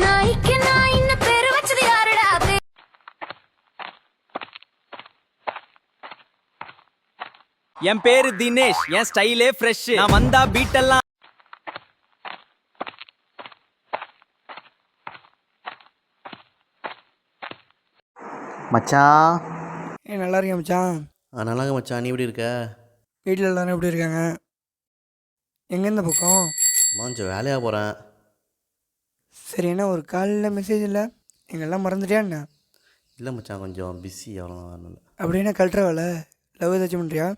நாய்க்கு நாயின்னு பேரு வச்சது யாருடா? என் பேரு தினேஷ், என் ஸ்டைலே ஃப்ரெஷ். நான் வந்தா பீட்டெல்லாம் மச்சான். நல்லா இருக்கேன் மச்சான். நல்லா இருக்க மச்சான். நீ எப்படி இருக்க? வீட்டில் எல்லாரும் எப்படி இருக்காங்க? எங்கே இந்த பக்கம்? கொஞ்சம் வேலையாக போகிறேன். சரி, என்ன ஒரு காலில் மெசேஜ் இல்லை? எங்கெல்லாம் மறந்துட்டியா என்ன? இல்லை மச்சான், கொஞ்சம் பிஸி. அவ்வளோ வரல. அப்படி என்ன கல்ட்டுற வேலை? லவ் ஏதாச்சும் பண்ணுறியா?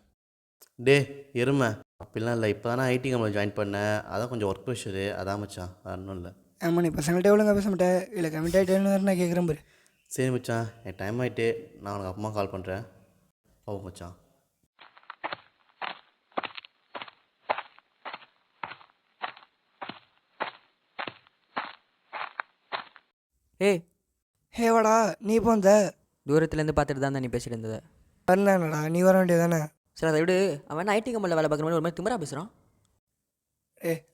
டே எருமை, அப்படிலாம் இல்லை. இப்போ தானே ஐடி கம்பெனி ஜாயின் பண்ணேன். அதான் கொஞ்சம் ஒர்க் ப்ரெஷரு. அதான் மச்சான், ஒன்றும் இல்லை. ஆமாம், நீ பசங்கள்கிட்ட ஒழுங்கா பேச மாட்டேன். இல்லை கமிட் ஆகிட்டேன்னு வேறு நான் கேட்குறேன் பாரு. சரி மச்சான், என் டைம் ஆகிட்டு நான் உனக்கு அப்புறமா கால் பண்ணுறேன். ஓ மச்சான். ஏய், ஹே வாடா, நீ இப்போ வந்த? தூரத்துலேருந்து பார்த்துட்டு தான் நீ பேசிட்டு இருந்தது. வரலடா, நீ வர வேண்டியதானே? சரி, அதை விடு. அவன் ஐடி கம்பெனியில் வேலை பார்க்குற மாதிரி ஒரு மாதிரி திமிரா பேசுகிறான்.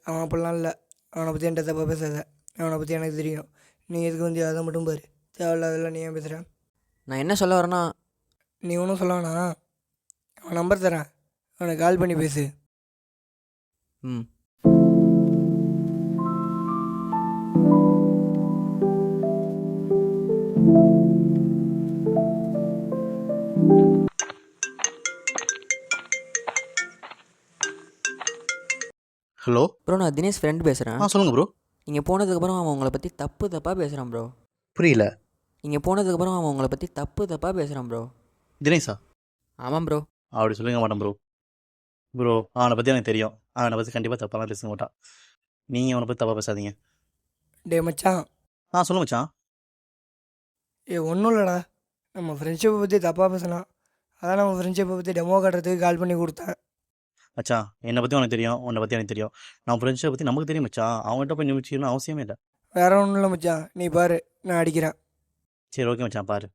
அவன் அப்படிலாம் இல்லை. அவனை பற்றி என்கிட்ட தப்பாக பேசாத. அவனை பற்றி எனக்கு தெரியும். நீ எதுக்கு வந்து அதை மட்டும் பாரு. தேவையில்லாதெல்லாம் நீ ஏன் பேசுகிறேன்? நான் என்ன சொல்ல வரேன்னா, நீ ஒன்றும் சொல்ல வேணாம். அவன் நம்பர் தரேன், அவனுக்கு கால் பண்ணி பேசு. ம் ஹலோ ப்ரோ, நான் தினேஷ் ஃப்ரெண்ட் பேசுகிறேன். சொல்லுங்கள் ப்ரோ. நீங்கள் போனதுக்கப்புறம் அவன் உங்களை பற்றி தப்பாக பேசுகிறான் ப்ரோ. புரியல. நீங்கள் போனதுக்கப்புறம் அவன் உங்களை பற்றி தப்பாக பேசுகிறான் ப்ரோ. தினேஷா? ஆமாம் ப்ரோ. அப்படி சொல்லுங்க மாட்டேன் ப்ரோ. ப்ரோ, அவனை பற்றி எனக்கு தெரியும். அவனை பற்றி கண்டிப்பாக தப்பாலாம் பேச மாட்டான். நீங்கள் அவனை பற்றி தப்பாக பேசாதீங்க. டே மச்சான். சொல்லு மச்சான். ஒன்றும் இல்லைடா, நம்ம ஃப்ரெண்ட்ஷிப்பை பற்றி தப்பாக பேசலாம். அதான் நம்ம ஃப்ரெண்ட்ஷிப்பை பற்றி டெமோ காட்டுறதுக்கு கால் பண்ணி கொடுத்தேன். மச்சான், என்னை பற்றி உனக்கு தெரியும், உன்னை பற்றி எனக்கு தெரியும். நான் ஃப்ரெண்ட்ஷிப்பை பற்றி நமக்கு தெரியும் மச்சான். அவன்கிட்ட போய் நிமிச்சிக்கணும் அவசியமே இல்லை. வேற ஒன்றும் இல்லை மச்சான், நீ பாரு, நான் அடிக்கிறேன். சரி, ஓகே மச்சான், பாரு.